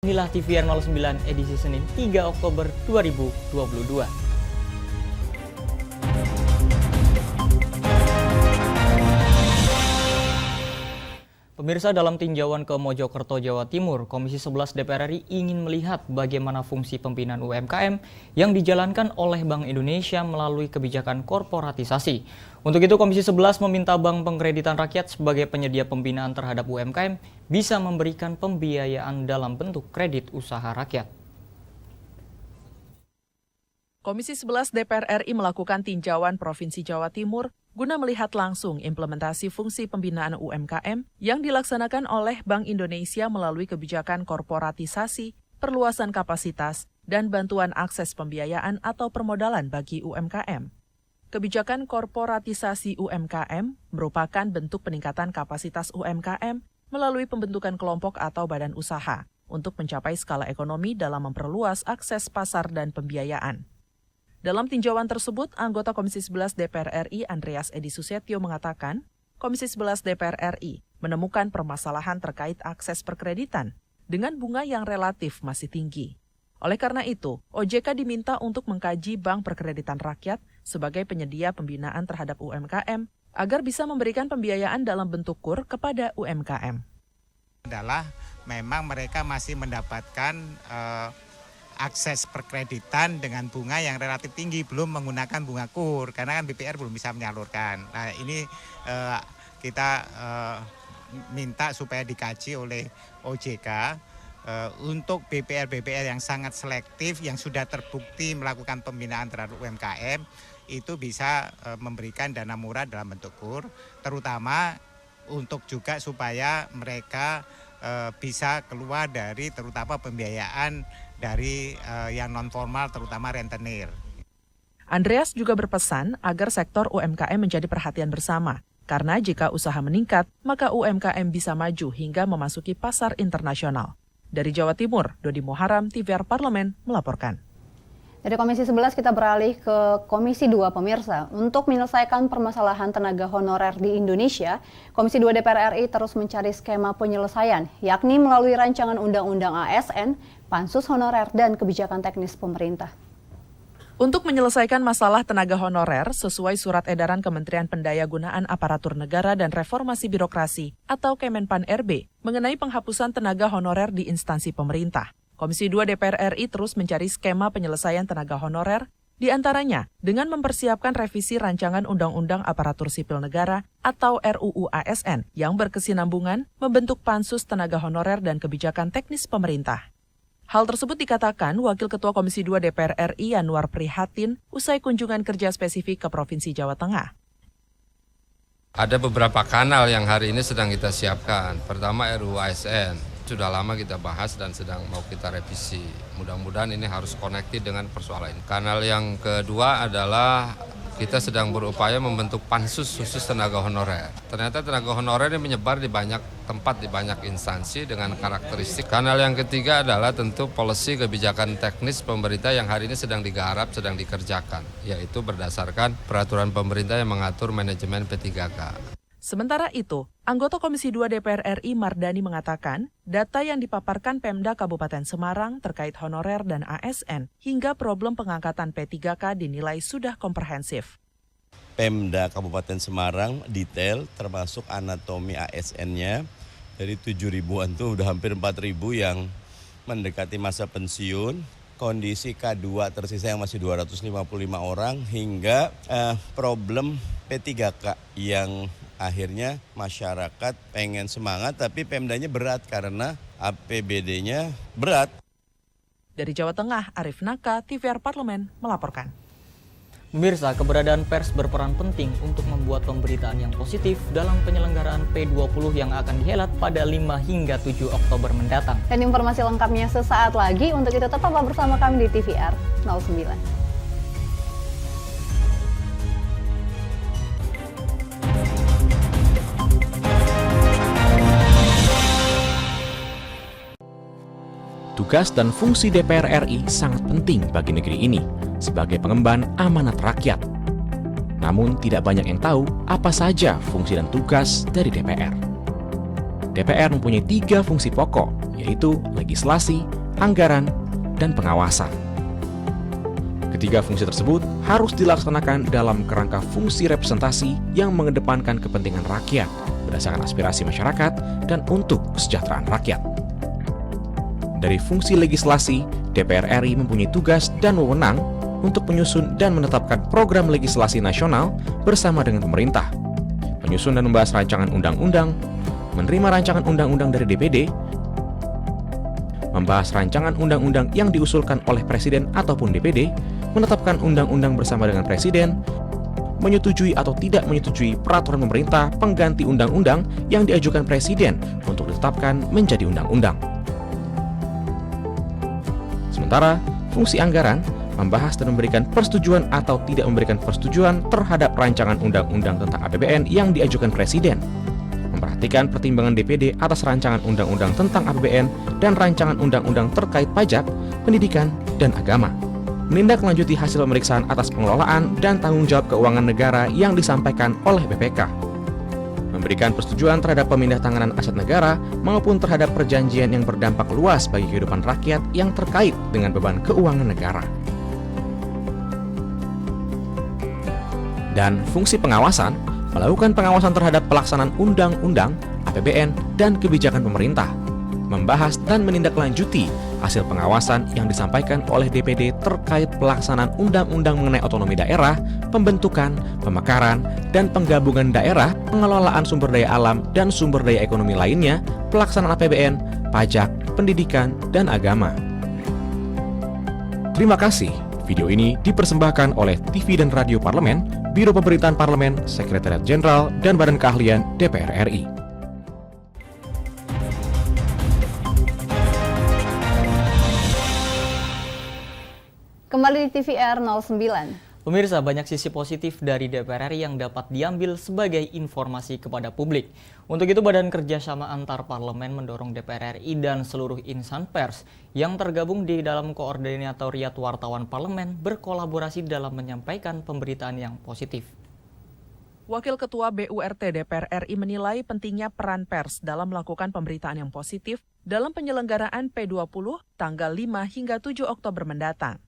Inilah TVR 09 edisi Senin 3 Oktober 2022. Pemirsa, dalam tinjauan ke Mojokerto, Jawa Timur, Komisi 11 DPR RI ingin melihat bagaimana fungsi pembinaan UMKM yang dijalankan oleh Bank Indonesia melalui kebijakan korporatisasi. Untuk itu, Komisi 11 meminta Bank Pengkreditan Rakyat sebagai penyedia pembinaan terhadap UMKM bisa memberikan pembiayaan dalam bentuk kredit usaha rakyat. Komisi 11 DPR RI melakukan tinjauan Provinsi Jawa Timur guna melihat langsung implementasi fungsi pembinaan UMKM yang dilaksanakan oleh Bank Indonesia melalui kebijakan korporatisasi, perluasan kapasitas, dan bantuan akses pembiayaan atau permodalan bagi UMKM. Kebijakan korporatisasi UMKM merupakan bentuk peningkatan kapasitas UMKM melalui pembentukan kelompok atau badan usaha untuk mencapai skala ekonomi dalam memperluas akses pasar dan pembiayaan. Dalam tinjauan tersebut, anggota Komisi 11 DPR RI Andreas Edi Susetio mengatakan, Komisi 11 DPR RI menemukan permasalahan terkait akses perkreditan dengan bunga yang relatif masih tinggi. Oleh karena itu, OJK diminta untuk mengkaji Bank Perkreditan Rakyat sebagai penyedia pembinaan terhadap UMKM agar bisa memberikan pembiayaan dalam bentuk KUR kepada UMKM. Adalah memang mereka masih mendapatkan akses perkreditan dengan bunga yang relatif tinggi, belum menggunakan bunga KUR, karena kan BPR belum bisa menyalurkan. Nah, ini kita minta supaya dikaji oleh OJK untuk BPR-BPR yang sangat selektif, yang sudah terbukti melakukan pembinaan terhadap UMKM, itu bisa memberikan dana murah dalam bentuk KUR, terutama untuk juga supaya mereka bisa keluar dari terutama pembiayaan dari yang non-formal, terutama rentenir. Andreas juga berpesan agar sektor UMKM menjadi perhatian bersama, karena jika usaha meningkat, maka UMKM bisa maju hingga memasuki pasar internasional. Dari Jawa Timur, Dodi Muharam, TVR Parlemen, melaporkan. Dari Komisi 11 kita beralih ke Komisi 2 pemirsa. Untuk menyelesaikan permasalahan tenaga honorer di Indonesia, Komisi 2 DPR RI terus mencari skema penyelesaian, yakni melalui rancangan Undang-Undang ASN, Pansus Honorer, dan kebijakan teknis pemerintah. Untuk menyelesaikan masalah tenaga honorer sesuai Surat Edaran Kementerian Pendayagunaan Aparatur Negara dan Reformasi Birokrasi atau Kemenpan RB mengenai penghapusan tenaga honorer di instansi pemerintah. Komisi 2 DPR RI terus mencari skema penyelesaian tenaga honorer, di antaranya dengan mempersiapkan revisi Rancangan Undang-Undang Aparatur Sipil Negara atau RUU ASN yang berkesinambungan membentuk Pansus Tenaga Honorer dan Kebijakan Teknis Pemerintah. Hal tersebut dikatakan Wakil Ketua Komisi 2 DPR RI Yanuar Prihatin usai kunjungan kerja spesifik ke Provinsi Jawa Tengah. Ada beberapa kanal yang hari ini sedang kita siapkan. Pertama RUU ASN. Sudah lama kita bahas dan sedang mau kita revisi. Mudah-mudahan ini harus connected dengan persoalan ini. Kanal yang kedua adalah kita sedang berupaya membentuk pansus khusus tenaga honorer. Ternyata tenaga honorer ini menyebar di banyak tempat, di banyak instansi dengan karakteristik. Kanal yang ketiga adalah tentu policy kebijakan teknis pemerintah yang hari ini sedang digarap, sedang dikerjakan. Yaitu berdasarkan peraturan pemerintah yang mengatur manajemen P3K. Sementara itu, anggota Komisi 2 DPR RI Mardani mengatakan, data yang dipaparkan Pemda Kabupaten Semarang terkait honorer dan ASN hingga problem pengangkatan P3K dinilai sudah komprehensif. Pemda Kabupaten Semarang detail termasuk anatomi ASN-nya dari 7.000-an tuh udah hampir 4.000 yang mendekati masa pensiun. Kondisi K2 tersisa yang masih 255 orang hingga problem P3K yang akhirnya masyarakat pengen semangat tapi Pemdanya berat karena APBD-nya berat. Dari Jawa Tengah, Arif Naka, TVR Parlemen, melaporkan. Pemirsa, keberadaan pers berperan penting untuk membuat pemberitaan yang positif dalam penyelenggaraan P20 yang akan dihelat pada 5 hingga 7 Oktober mendatang. Dan informasi lengkapnya sesaat lagi, untuk itu tetaplah bersama kami di TVR 09. Tugas dan fungsi DPR RI sangat penting bagi negeri ini sebagai pengemban amanat rakyat. Namun tidak banyak yang tahu apa saja fungsi dan tugas dari DPR. DPR mempunyai 3 fungsi pokok, yaitu legislasi, anggaran, dan pengawasan. Ketiga fungsi tersebut harus dilaksanakan dalam kerangka fungsi representasi yang mengedepankan kepentingan rakyat berdasarkan aspirasi masyarakat dan untuk kesejahteraan rakyat. Dari fungsi legislasi, DPR RI mempunyai tugas dan wewenang untuk menyusun dan menetapkan program legislasi nasional bersama dengan pemerintah, menyusun dan membahas rancangan undang-undang, menerima rancangan undang-undang dari DPD, membahas rancangan undang-undang yang diusulkan oleh Presiden ataupun DPD, menetapkan undang-undang bersama dengan Presiden, menyetujui atau tidak menyetujui peraturan pemerintah pengganti undang-undang yang diajukan Presiden untuk ditetapkan menjadi undang-undang. Sementara, fungsi anggaran membahas dan memberikan persetujuan atau tidak memberikan persetujuan terhadap rancangan undang-undang tentang APBN yang diajukan Presiden, memperhatikan pertimbangan DPD atas rancangan undang-undang tentang APBN dan rancangan undang-undang terkait pajak, pendidikan, dan agama, menindaklanjuti hasil pemeriksaan atas pengelolaan dan tanggung jawab keuangan negara yang disampaikan oleh BPK, memberikan persetujuan terhadap pemindahantanganan aset negara maupun terhadap perjanjian yang berdampak luas bagi kehidupan rakyat yang terkait dengan beban keuangan negara. Dan fungsi pengawasan melakukan pengawasan terhadap pelaksanaan undang-undang, APBN, dan kebijakan pemerintah, membahas dan menindaklanjuti hasil pengawasan yang disampaikan oleh DPD terkait pelaksanaan undang-undang mengenai otonomi daerah, pembentukan, pemekaran, dan penggabungan daerah, pengelolaan sumber daya alam dan sumber daya ekonomi lainnya, pelaksanaan APBN, pajak, pendidikan, dan agama. Terima kasih. Video ini dipersembahkan oleh TV dan Radio Parlemen, Biro Pemerintahan Parlemen, Sekretariat Jenderal, dan Badan Keahlian DPR RI. Kembali di TVR 09. Pemirsa, banyak sisi positif dari DPR RI yang dapat diambil sebagai informasi kepada publik. Untuk itu, Badan Kerjasama Antar Parlemen mendorong DPR RI dan seluruh insan pers yang tergabung di dalam Koordinatoriat Wartawan Parlemen berkolaborasi dalam menyampaikan pemberitaan yang positif. Wakil Ketua BURT DPR RI menilai pentingnya peran pers dalam melakukan pemberitaan yang positif dalam penyelenggaraan P20 tanggal 5 hingga 7 Oktober mendatang.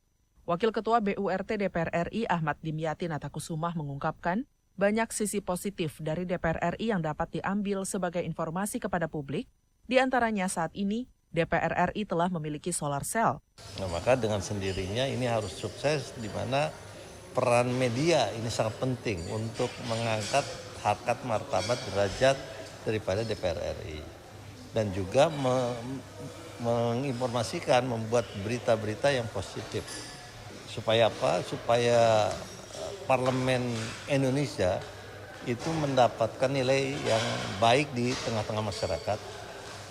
Wakil Ketua BURT DPR RI Ahmad Dimyati Natakusumah mengungkapkan banyak sisi positif dari DPR RI yang dapat diambil sebagai informasi kepada publik. Di antaranya saat ini DPR RI telah memiliki solar cell. Nah, maka dengan sendirinya ini harus sukses, di mana peran media ini sangat penting untuk mengangkat harkat martabat derajat daripada DPR RI. Dan juga menginformasikan, membuat berita-berita yang positif. Supaya apa? Supaya Parlemen Indonesia itu mendapatkan nilai yang baik di tengah-tengah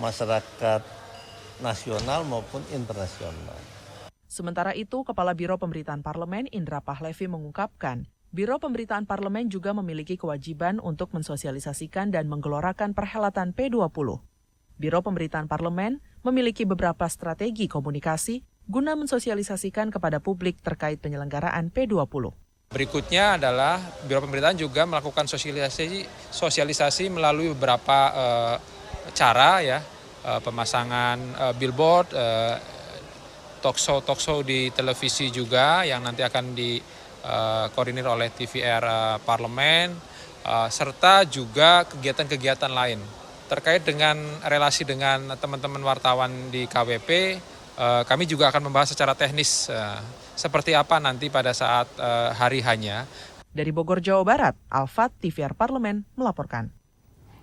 masyarakat nasional maupun internasional. Sementara itu, Kepala Biro Pemberitaan Parlemen Indra Pahlevi mengungkapkan, Biro Pemberitaan Parlemen juga memiliki kewajiban untuk mensosialisasikan dan menggelorakan perhelatan P20. Biro Pemberitaan Parlemen memiliki beberapa strategi komunikasi guna mensosialisasikan kepada publik terkait penyelenggaraan P20. Berikutnya adalah Biro Pemberitaan juga melakukan sosialisasi melalui beberapa cara, ya, pemasangan billboard, talk show di televisi juga yang nanti akan dikoordinir oleh TVR Parlemen, serta juga kegiatan-kegiatan lain terkait dengan relasi dengan teman-teman wartawan di KWP. Kami juga akan membahas secara teknis seperti apa nanti pada saat hari H-nya. Dari Bogor, Jawa Barat, Alfat, TVR Parlemen melaporkan.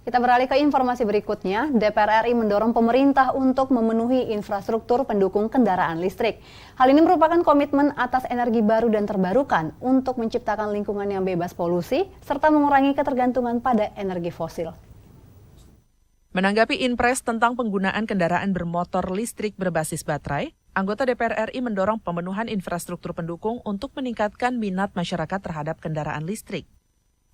Kita beralih ke informasi berikutnya. DPR RI mendorong pemerintah untuk memenuhi infrastruktur pendukung kendaraan listrik. Hal ini merupakan komitmen atas energi baru dan terbarukan untuk menciptakan lingkungan yang bebas polusi serta mengurangi ketergantungan pada energi fosil. Menanggapi Inpres tentang penggunaan kendaraan bermotor listrik berbasis baterai, anggota DPR RI mendorong pemenuhan infrastruktur pendukung untuk meningkatkan minat masyarakat terhadap kendaraan listrik.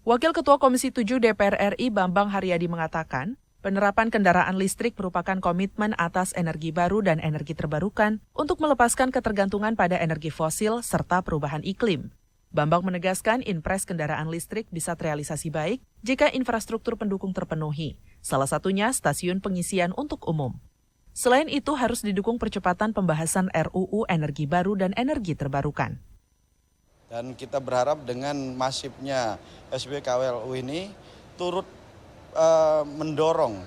Wakil Ketua Komisi 7 DPR RI Bambang Haryadi mengatakan, penerapan kendaraan listrik merupakan komitmen atas energi baru dan energi terbarukan untuk melepaskan ketergantungan pada energi fosil serta perubahan iklim. Bambang menegaskan Inpres kendaraan listrik bisa terrealisasi baik jika infrastruktur pendukung terpenuhi, salah satunya stasiun pengisian untuk umum. Selain itu harus didukung percepatan pembahasan RUU Energi Baru dan Energi Terbarukan. Dan kita berharap dengan masifnya SBKWLU ini turut mendorong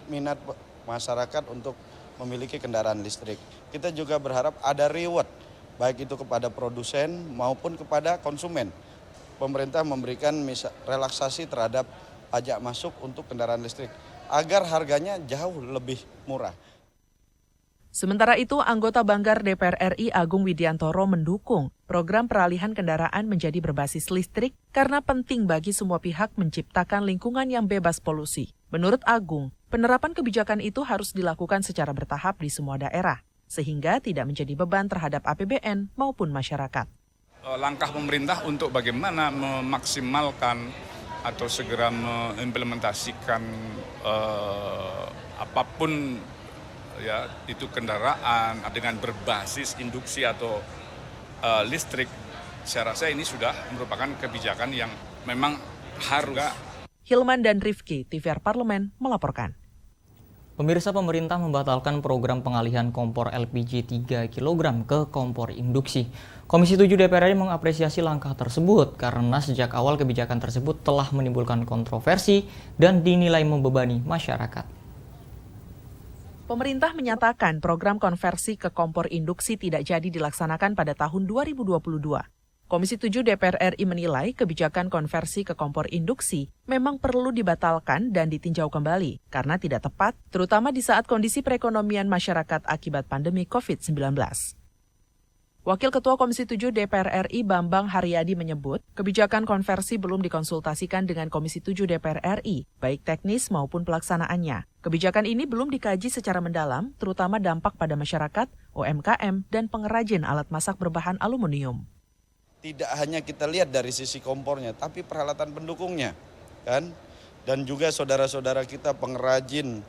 minat masyarakat untuk memiliki kendaraan listrik. Kita juga berharap ada reward, baik itu kepada produsen maupun kepada konsumen. Pemerintah memberikan relaksasi terhadap pajak masuk untuk kendaraan listrik, agar harganya jauh lebih murah. Sementara itu, anggota Banggar DPR RI Agung Widiantoro mendukung program peralihan kendaraan menjadi berbasis listrik karena penting bagi semua pihak menciptakan lingkungan yang bebas polusi. Menurut Agung, penerapan kebijakan itu harus dilakukan secara bertahap di semua daerah, sehingga tidak menjadi beban terhadap APBN maupun masyarakat. Langkah pemerintah untuk bagaimana memaksimalkan atau segera mengimplementasikan apapun ya itu kendaraan dengan berbasis induksi atau listrik, saya rasa ini sudah merupakan kebijakan yang memang harus. Hilman dan Rifki, TVR Parlemen melaporkan. Pemirsa, pemerintah membatalkan program pengalihan kompor LPG 3 kg ke kompor induksi. Komisi 7 DPR RI mengapresiasi langkah tersebut karena sejak awal kebijakan tersebut telah menimbulkan kontroversi dan dinilai membebani masyarakat. Pemerintah menyatakan program konversi ke kompor induksi tidak jadi dilaksanakan pada tahun 2022. Komisi 7 DPR RI menilai kebijakan konversi ke kompor induksi memang perlu dibatalkan dan ditinjau kembali karena tidak tepat, terutama di saat kondisi perekonomian masyarakat akibat pandemi COVID-19. Wakil Ketua Komisi 7 DPR RI Bambang Haryadi menyebut, kebijakan konversi belum dikonsultasikan dengan Komisi 7 DPR RI, baik teknis maupun pelaksanaannya. Kebijakan ini belum dikaji secara mendalam, terutama dampak pada masyarakat, UMKM, dan pengrajin alat masak berbahan aluminium. Tidak hanya kita lihat dari sisi kompornya, tapi peralatan pendukungnya, kan? Dan juga saudara-saudara kita pengrajin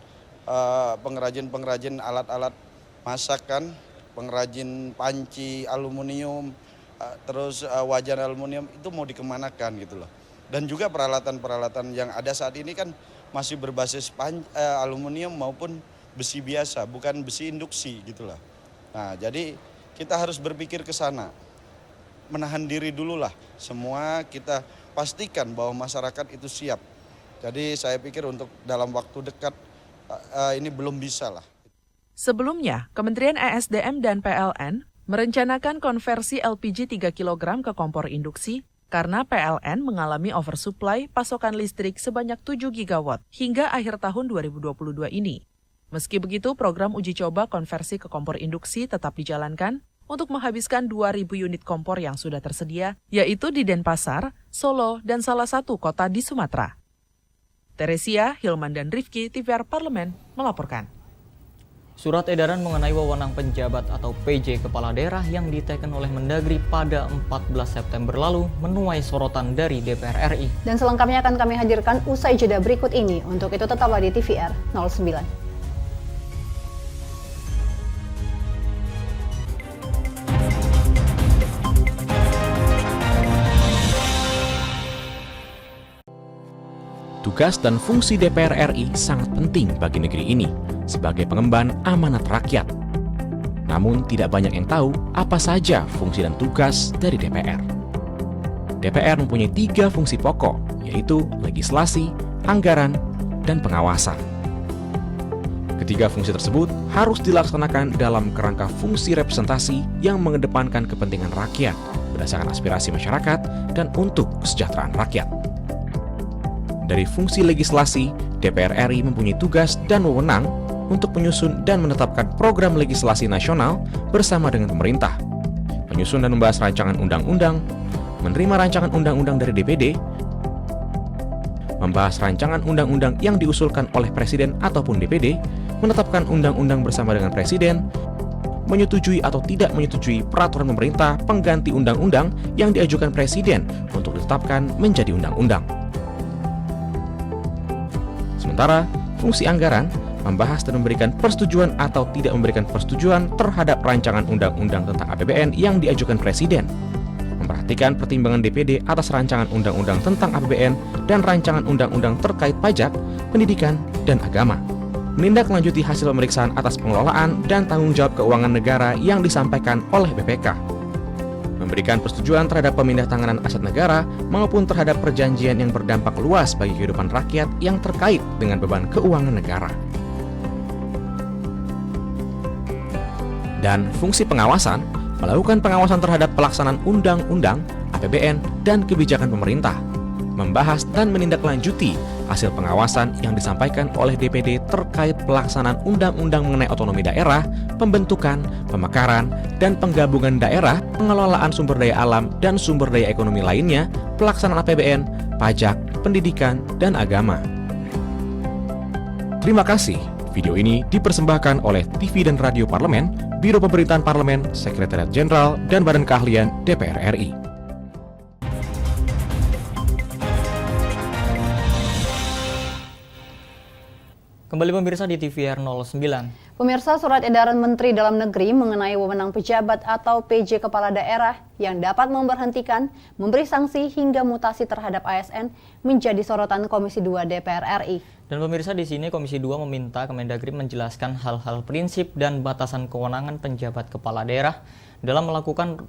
alat-alat masak, kan? Pengrajin panci aluminium, terus wajan aluminium itu mau dikemanakan gitu loh. Dan juga peralatan-peralatan yang ada saat ini kan masih berbasis aluminium maupun besi biasa, bukan besi induksi gitu loh. Nah, jadi kita harus berpikir ke sana. Menahan diri dulu lah, semua kita pastikan bahwa masyarakat itu siap. Jadi saya pikir untuk dalam waktu dekat ini belum bisa lah. Sebelumnya, Kementerian ESDM dan PLN merencanakan konversi LPG 3 kg ke kompor induksi karena PLN mengalami oversupply pasokan listrik sebanyak 7 gigawatt hingga akhir tahun 2022 ini. Meski begitu, program uji coba konversi ke kompor induksi tetap dijalankan untuk menghabiskan 2.000 unit kompor yang sudah tersedia, yaitu di Denpasar, Solo, dan salah satu kota di Sumatera. Teresia, Hilman, dan Rifki, TVR Parlemen melaporkan. Surat edaran mengenai wewenang penjabat atau PJ Kepala Daerah yang diteken oleh Mendagri pada 14 September lalu menuai sorotan dari DPR RI. Dan selengkapnya akan kami hadirkan usai jeda berikut ini. Untuk itu tetaplah di TVR 09. Tugas dan fungsi DPR RI sangat penting bagi negeri ini sebagai pengemban amanat rakyat. Namun tidak banyak yang tahu apa saja fungsi dan tugas dari DPR. DPR mempunyai 3 fungsi pokok, yaitu legislasi, anggaran, dan pengawasan. Ketiga fungsi tersebut harus dilaksanakan dalam kerangka fungsi representasi yang mengedepankan kepentingan rakyat berdasarkan aspirasi masyarakat dan untuk kesejahteraan rakyat. Dari fungsi legislasi, DPR RI mempunyai tugas dan wewenang untuk menyusun dan menetapkan program legislasi nasional bersama dengan pemerintah, menyusun dan membahas rancangan undang-undang, menerima rancangan undang-undang dari DPD, membahas rancangan undang-undang yang diusulkan oleh Presiden ataupun DPD, menetapkan undang-undang bersama dengan Presiden, menyetujui atau tidak menyetujui peraturan pemerintah pengganti undang-undang yang diajukan Presiden untuk ditetapkan menjadi undang-undang. Sementara, fungsi anggaran membahas dan memberikan persetujuan atau tidak memberikan persetujuan terhadap rancangan undang-undang tentang APBN yang diajukan Presiden, memperhatikan pertimbangan DPD atas rancangan undang-undang tentang APBN dan rancangan undang-undang terkait pajak, pendidikan, dan Agama. Menindaklanjuti hasil pemeriksaan atas pengelolaan dan tanggung jawab keuangan negara yang disampaikan oleh BPK. Memberikan persetujuan terhadap pemindah-tanganan aset negara maupun terhadap perjanjian yang berdampak luas bagi kehidupan rakyat yang terkait dengan beban keuangan negara. Dan fungsi pengawasan, melakukan pengawasan terhadap pelaksanaan undang-undang, APBN, dan kebijakan pemerintah. Membahas dan menindaklanjuti hasil pengawasan yang disampaikan oleh DPD terkait pelaksanaan undang-undang mengenai otonomi daerah, pembentukan, pemekaran, dan penggabungan daerah, pengelolaan sumber daya alam dan sumber daya ekonomi lainnya, pelaksanaan APBN, pajak, pendidikan, dan agama. Terima kasih. Video ini dipersembahkan oleh TV dan Radio Parlemen, Biro Pemberitaan Parlemen, Sekretariat Jenderal, dan Badan Keahlian DPR RI. Kembali pemirsa di TVR 09. Pemirsa, surat edaran Menteri Dalam Negeri mengenai wewenang pejabat atau PJ Kepala Daerah yang dapat memberhentikan, memberi sanksi hingga mutasi terhadap ASN menjadi sorotan Komisi 2 DPR RI. Dan pemirsa, di sini Komisi 2 meminta Kemendagri menjelaskan hal-hal prinsip dan batasan kewenangan penjabat kepala daerah dalam melakukan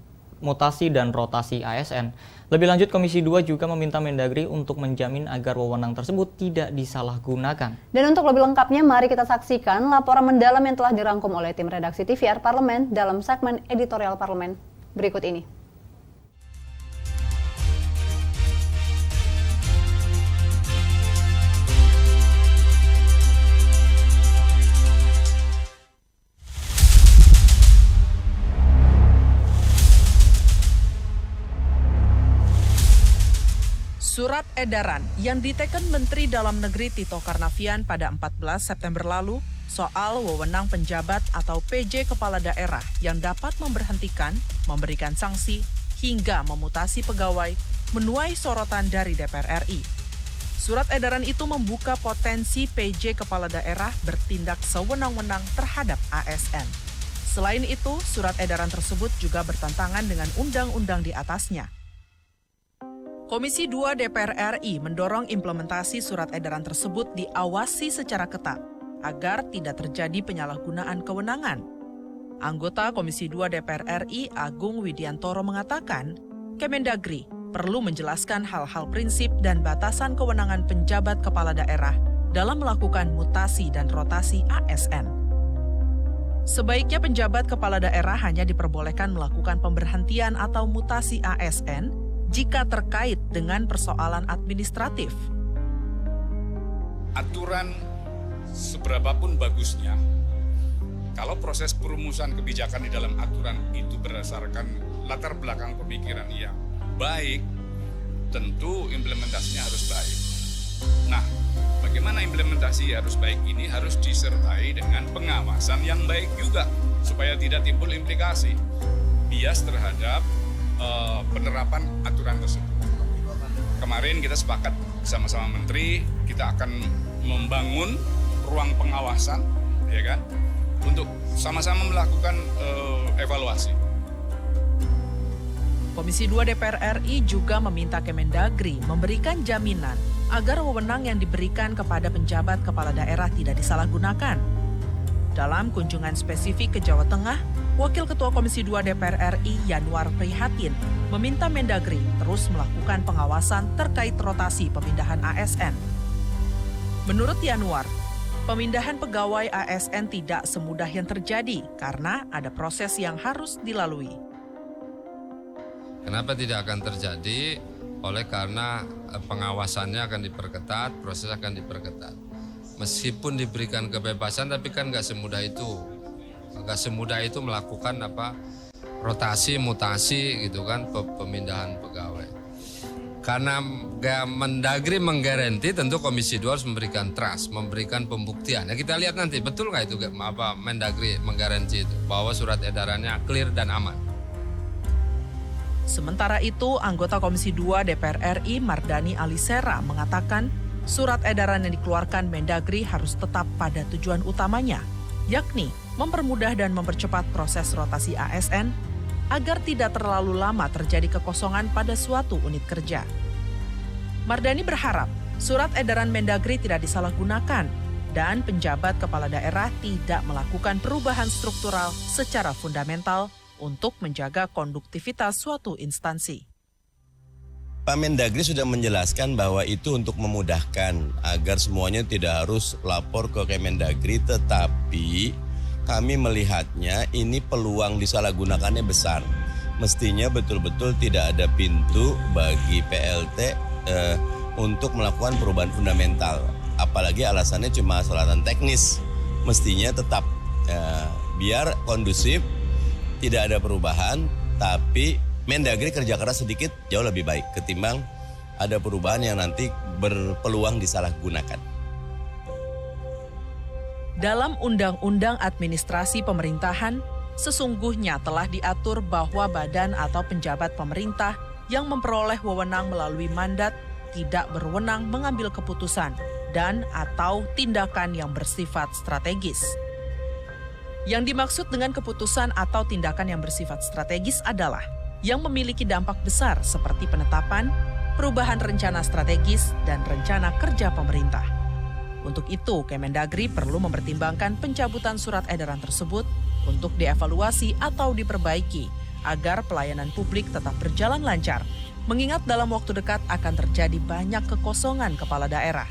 mutasi dan rotasi ASN. Lebih lanjut, Komisi 2 juga meminta Mendagri untuk menjamin agar wewenang tersebut tidak disalahgunakan. Dan untuk lebih lengkapnya, mari kita saksikan laporan mendalam yang telah dirangkum oleh tim redaksi TVR Parlemen dalam segmen editorial Parlemen berikut ini. Surat edaran yang diteken Menteri Dalam Negeri Tito Karnavian pada 14 September lalu soal wewenang penjabat atau PJ Kepala Daerah yang dapat memberhentikan, memberikan sanksi, hingga memutasi pegawai menuai sorotan dari DPR RI. Surat edaran itu membuka potensi PJ Kepala Daerah bertindak sewenang-wenang terhadap ASN. Selain itu, surat edaran tersebut juga bertentangan dengan undang-undang di atasnya. Komisi 2 DPR RI mendorong implementasi surat edaran tersebut diawasi secara ketat agar tidak terjadi penyalahgunaan kewenangan. Anggota Komisi 2 DPR RI Agung Widiantoro mengatakan, Kemendagri perlu menjelaskan hal-hal prinsip dan batasan kewenangan penjabat kepala daerah dalam melakukan mutasi dan rotasi ASN. Sebaiknya penjabat kepala daerah hanya diperbolehkan melakukan pemberhentian atau mutasi ASN jika terkait dengan persoalan administratif. Aturan seberapapun bagusnya, kalau proses perumusan kebijakan di dalam aturan itu berdasarkan latar belakang pemikiran yang baik, tentu implementasinya harus baik. Nah, bagaimana implementasi harus baik ini harus disertai dengan pengawasan yang baik juga, supaya tidak timbul implikasi bias terhadap penerapan aturan tersebut. Kemarin kita sepakat bersama-sama Menteri, kita akan membangun ruang pengawasan, ya kan, untuk sama-sama melakukan evaluasi. Komisi 2 DPR RI juga meminta Kemendagri memberikan jaminan agar wewenang yang diberikan kepada penjabat kepala daerah tidak disalahgunakan. Dalam kunjungan spesifik ke Jawa Tengah, Wakil Ketua Komisi 2 DPR RI Yanwar Prihatin meminta Mendagri terus melakukan pengawasan terkait rotasi pemindahan ASN. Menurut Yanwar, pemindahan pegawai ASN tidak semudah yang terjadi karena ada proses yang harus dilalui. Kenapa tidak akan terjadi? Oleh karena pengawasannya akan diperketat, proses akan diperketat. Meskipun diberikan kebebasan, tapi kan nggak semudah itu. Nggak semudah itu melakukan rotasi, mutasi gitu kan, pemindahan pegawai. Karena Mendagri menggaranti, tentu Komisi 2 harus memberikan trust, memberikan pembuktian. Ya kita lihat nanti betul nggak itu Mendagri menggaranti itu bahwa surat edarannya clear dan aman. Sementara itu, anggota Komisi 2 DPR RI Mardani Alisera mengatakan surat edaran yang dikeluarkan Mendagri harus tetap pada tujuan utamanya, yakni mempermudah dan mempercepat proses rotasi ASN agar tidak terlalu lama terjadi kekosongan pada suatu unit kerja. Mardani berharap surat edaran Mendagri tidak disalahgunakan dan penjabat kepala daerah tidak melakukan perubahan struktural secara fundamental untuk menjaga konduktivitas suatu instansi. Pak Mendagri sudah menjelaskan bahwa itu untuk memudahkan agar semuanya tidak harus lapor ke Kemendagri, tetapi kami melihatnya ini peluang disalahgunakannya besar. Mestinya betul-betul tidak ada pintu bagi PLT untuk melakukan perubahan fundamental. Apalagi alasannya cuma alasan teknis. Mestinya tetap biar kondusif, tidak ada perubahan, tapi Mendagri kerja keras sedikit jauh lebih baik ketimbang ada perubahan yang nanti berpeluang disalahgunakan. Dalam Undang-Undang Administrasi Pemerintahan, sesungguhnya telah diatur bahwa badan atau penjabat pemerintah yang memperoleh wewenang melalui mandat tidak berwenang mengambil keputusan dan atau tindakan yang bersifat strategis. Yang dimaksud dengan keputusan atau tindakan yang bersifat strategis adalah yang memiliki dampak besar seperti penetapan, perubahan rencana strategis, dan rencana kerja pemerintah. Untuk itu, Kemendagri perlu mempertimbangkan pencabutan surat edaran tersebut untuk dievaluasi atau diperbaiki agar pelayanan publik tetap berjalan lancar, mengingat dalam waktu dekat akan terjadi banyak kekosongan kepala daerah.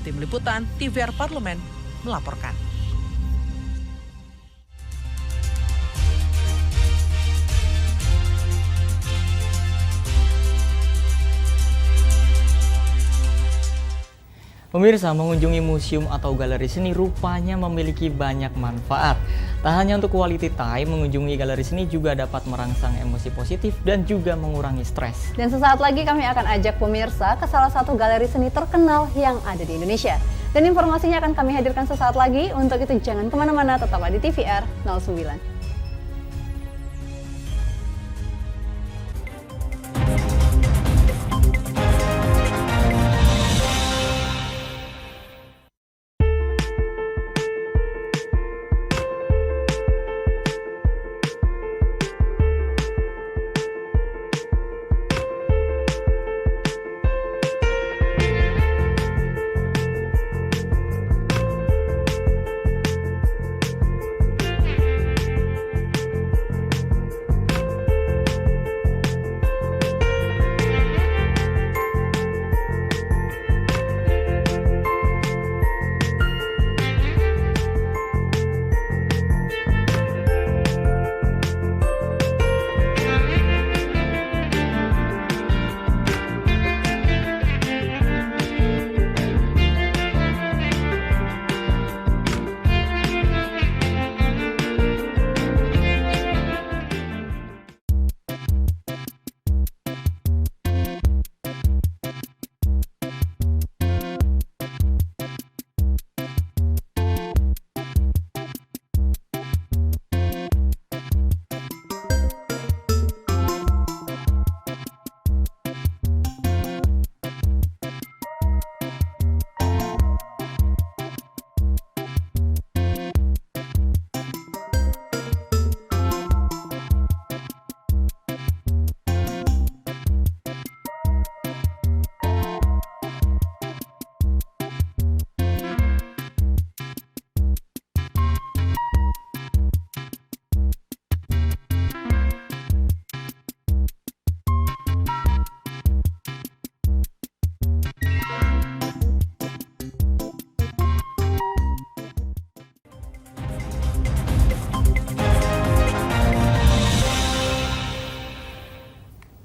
Tim Liputan TVR Parlemen melaporkan. Pemirsa, mengunjungi museum atau galeri seni rupanya memiliki banyak manfaat. Tak hanya untuk quality time, mengunjungi galeri seni juga dapat merangsang emosi positif dan juga mengurangi stres. Dan sesaat lagi kami akan ajak pemirsa ke salah satu galeri seni terkenal yang ada di Indonesia. Dan informasinya akan kami hadirkan sesaat lagi. Untuk itu jangan kemana-mana, tetap di TVR 09.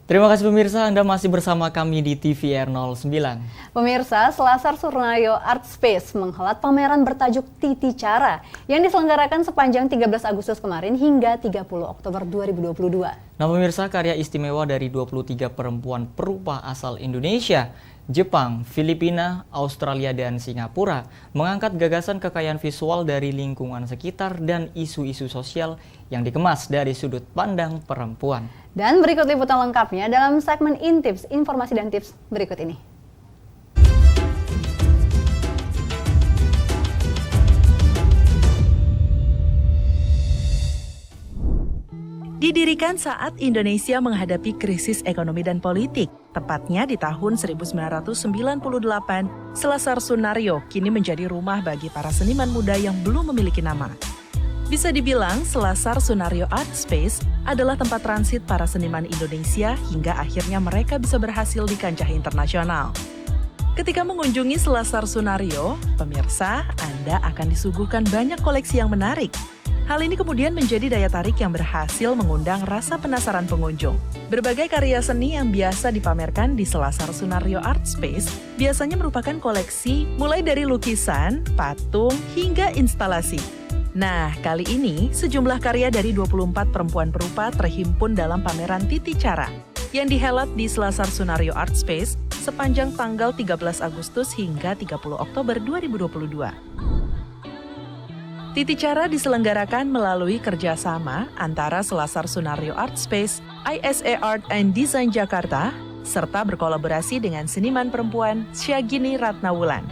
Terima kasih pemirsa, Anda masih bersama kami di TVR 09. Pemirsa, Selasar Surnayo Art Space menghelat pameran bertajuk Titi Cara yang diselenggarakan sepanjang 13 Agustus kemarin hingga 30 Oktober 2022. Nah pemirsa, karya istimewa dari 23 perempuan perupa asal Indonesia, Jepang, Filipina, Australia, dan Singapura mengangkat gagasan kekayaan visual dari lingkungan sekitar dan isu-isu sosial yang dikemas dari sudut pandang perempuan. Dan berikut liputan lengkapnya dalam segmen Intips, informasi dan tips berikut ini. Didirikan saat Indonesia menghadapi krisis ekonomi dan politik, Tepatnya di tahun 1998, Selasar Sunario kini menjadi rumah bagi para seniman muda yang belum memiliki nama. Bisa dibilang, Selasar Sunario Art Space adalah tempat transit para seniman Indonesia hingga akhirnya mereka bisa berhasil di kancah internasional. Ketika mengunjungi Selasar Sunario, pemirsa, Anda akan disuguhkan banyak koleksi yang menarik. Hal ini kemudian menjadi daya tarik yang berhasil mengundang rasa penasaran pengunjung. Berbagai karya seni yang biasa dipamerkan di Selasar Sunario Art Space biasanya merupakan koleksi mulai dari lukisan, patung, hingga instalasi. Nah, kali ini sejumlah karya dari 24 perempuan perupa terhimpun dalam pameran Titi Cara yang dihelat di Selasar Sunario Art Space sepanjang tanggal 13 Agustus hingga 30 Oktober 2022. Titi Cara diselenggarakan melalui kerjasama antara Selasar Sunario Art Space, ISA Art and Design Jakarta, serta berkolaborasi dengan seniman perempuan Syagini Ratnawulan.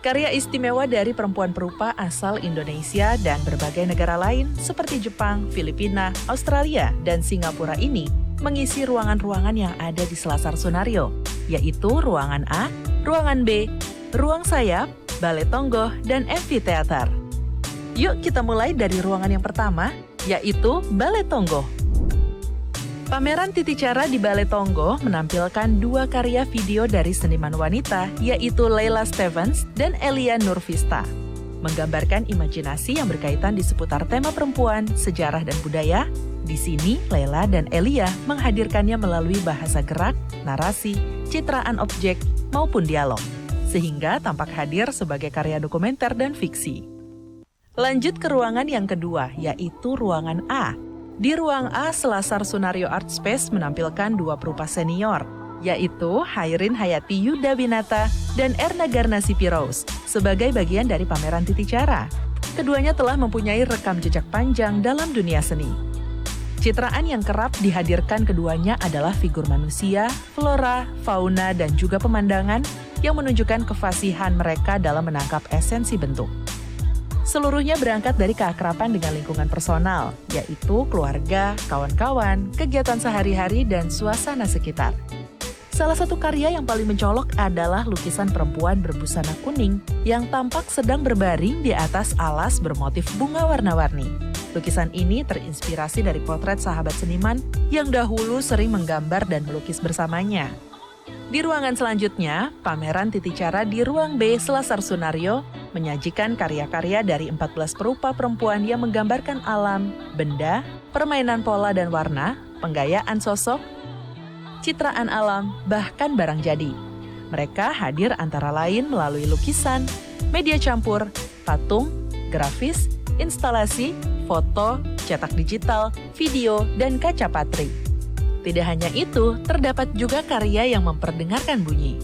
Karya istimewa dari perempuan perupa asal Indonesia dan berbagai negara lain seperti Jepang, Filipina, Australia, dan Singapura ini mengisi ruangan-ruangan yang ada di Selasar Sunario, yaitu Ruangan A, Ruangan B, Ruang Sayap, Balai Tonggoh, dan Amphitheater. Yuk kita mulai dari ruangan yang pertama, yaitu Balai Tonggoh. Pameran Titi Cara di Balai Tonggoh menampilkan dua karya video dari seniman wanita, yaitu Leila Stevens dan Elia Nurvista. Menggambarkan imajinasi yang berkaitan di seputar tema perempuan, sejarah, dan budaya, di sini Leila dan Elia menghadirkannya melalui bahasa gerak, narasi, citraan objek, maupun dialog, sehingga tampak hadir sebagai karya dokumenter dan fiksi. Lanjut ke ruangan yang kedua, yaitu Ruangan A. Di Ruang A, Selasar Sunario Art Space menampilkan dua perupa senior, yaitu Hairin Hayati Yudawinata dan Erna Garnasi Pirous, sebagai bagian dari pameran Titi Cara. Keduanya telah mempunyai rekam jejak panjang dalam dunia seni. Citraan yang kerap dihadirkan keduanya adalah figur manusia, flora, fauna, dan juga pemandangan yang menunjukkan kefasihan mereka dalam menangkap esensi bentuk. Seluruhnya berangkat dari keakraban dengan lingkungan personal, yaitu keluarga, kawan-kawan, kegiatan sehari-hari, dan suasana sekitar. Salah satu karya yang paling mencolok adalah lukisan perempuan berbusana kuning yang tampak sedang berbaring di atas alas bermotif bunga warna-warni. Lukisan ini terinspirasi dari potret sahabat seniman yang dahulu sering menggambar dan melukis bersamanya. Di ruangan selanjutnya, pameran Titi Cara di Ruang B Selasar Sunario menyajikan karya-karya dari 14 perupa perempuan yang menggambarkan alam, benda, permainan pola dan warna, penggayaan sosok, citraan alam, bahkan barang jadi. Mereka hadir antara lain melalui lukisan, media campur, patung, grafis, instalasi, foto, cetak digital, video, dan kaca patri. Tidak hanya itu, terdapat juga karya yang memperdengarkan bunyi.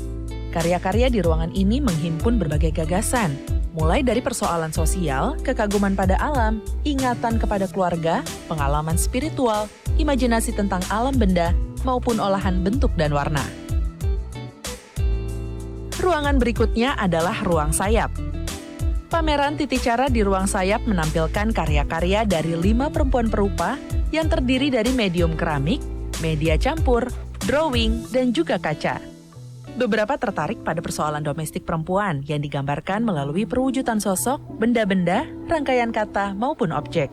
Karya-karya di ruangan ini menghimpun berbagai gagasan, mulai dari persoalan sosial, kekaguman pada alam, ingatan kepada keluarga, pengalaman spiritual, imajinasi tentang alam benda, maupun olahan bentuk dan warna. Ruangan berikutnya adalah Ruang Sayap. Pameran Titi Cara di Ruang Sayap menampilkan karya-karya dari 5 perempuan perupa yang terdiri dari medium keramik, media campur, drawing, dan juga kaca. Beberapa tertarik pada persoalan domestik perempuan yang digambarkan melalui perwujudan sosok, benda-benda, rangkaian kata, maupun objek.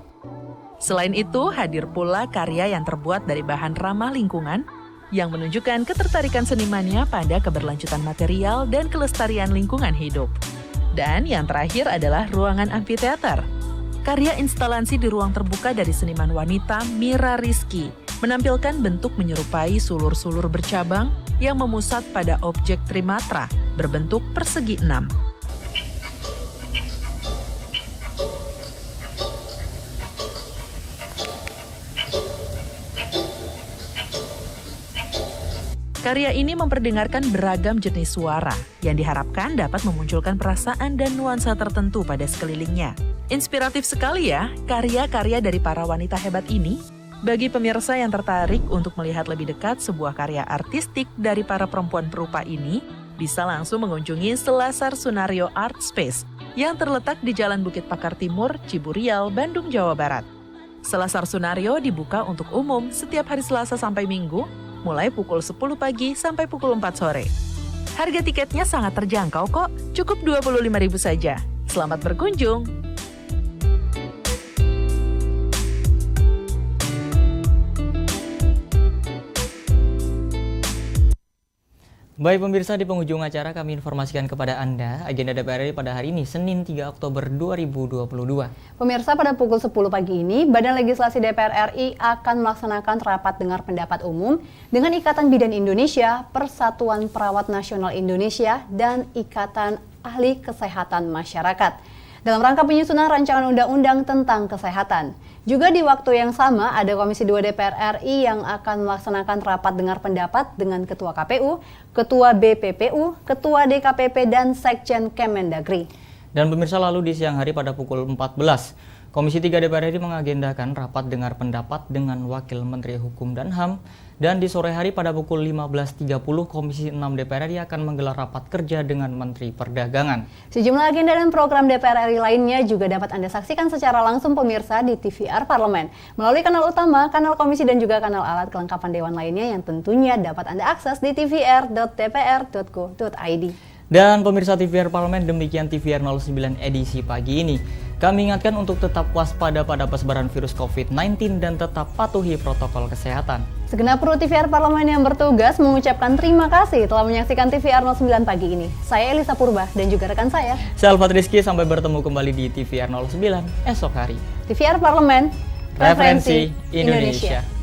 Selain itu, hadir pula karya yang terbuat dari bahan ramah lingkungan yang menunjukkan ketertarikan senimannya pada keberlanjutan material dan kelestarian lingkungan hidup. Dan yang terakhir adalah Ruangan Amphitheater. Karya instalasi di ruang terbuka dari seniman wanita Mira Rizky menampilkan bentuk menyerupai sulur-sulur bercabang yang memusat pada objek trimatra berbentuk persegi 6. Karya ini memperdengarkan beragam jenis suara yang diharapkan dapat memunculkan perasaan dan nuansa tertentu pada sekelilingnya. Inspiratif sekali ya karya-karya dari para wanita hebat ini. Bagi pemirsa yang tertarik untuk melihat lebih dekat sebuah karya artistik dari para perempuan perupa ini, bisa langsung mengunjungi Selasar Sunario Art Space yang terletak di Jalan Bukit Pakar Timur, Ciburial, Bandung, Jawa Barat. Selasar Sunario dibuka untuk umum setiap hari Selasa sampai Minggu, mulai pukul 10 pagi sampai pukul 4 sore. Harga tiketnya sangat terjangkau kok, cukup Rp25.000 saja. Selamat berkunjung! Baik pemirsa, di penghujung acara kami informasikan kepada Anda agenda DPR RI pada hari ini, Senin 3 Oktober 2022. Pemirsa, pada pukul 10 pagi ini, Badan Legislasi DPR RI akan melaksanakan rapat dengar pendapat umum dengan Ikatan Bidan Indonesia, Persatuan Perawat Nasional Indonesia, dan Ikatan Ahli Kesehatan Masyarakat dalam rangka penyusunan rancangan undang-undang tentang kesehatan. Juga di waktu yang sama, ada Komisi 2 DPR RI yang akan melaksanakan rapat dengar pendapat dengan Ketua KPU, Ketua BPPU, Ketua DKPP, dan Sekjen Kemendagri. Dan pemirsa, lalu di siang hari pada pukul 14, Komisi 3 DPR RI mengagendakan rapat dengar pendapat dengan Wakil Menteri Hukum dan HAM. Dan di sore hari pada pukul 15.30, Komisi 6 DPR RI akan menggelar rapat kerja dengan Menteri Perdagangan. Sejumlah agenda dan program DPR RI lainnya juga dapat Anda saksikan secara langsung pemirsa di TVR Parlemen, melalui kanal utama, kanal komisi, dan juga kanal alat kelengkapan Dewan lainnya yang tentunya dapat Anda akses di tvr.dpr.go.id. Dan pemirsa TVR Parlemen, demikian TVR 09 edisi pagi ini. Kami ingatkan untuk tetap waspada pada persebaran virus COVID-19 dan tetap patuhi protokol kesehatan. Segenap kru TVR Parlemen yang bertugas mengucapkan terima kasih telah menyaksikan TVR 09 pagi ini. Saya Elisa Purba dan juga rekan saya, Alfat Rizky, sampai bertemu kembali di TVR 09 esok hari. TVR Parlemen, Referensi Indonesia.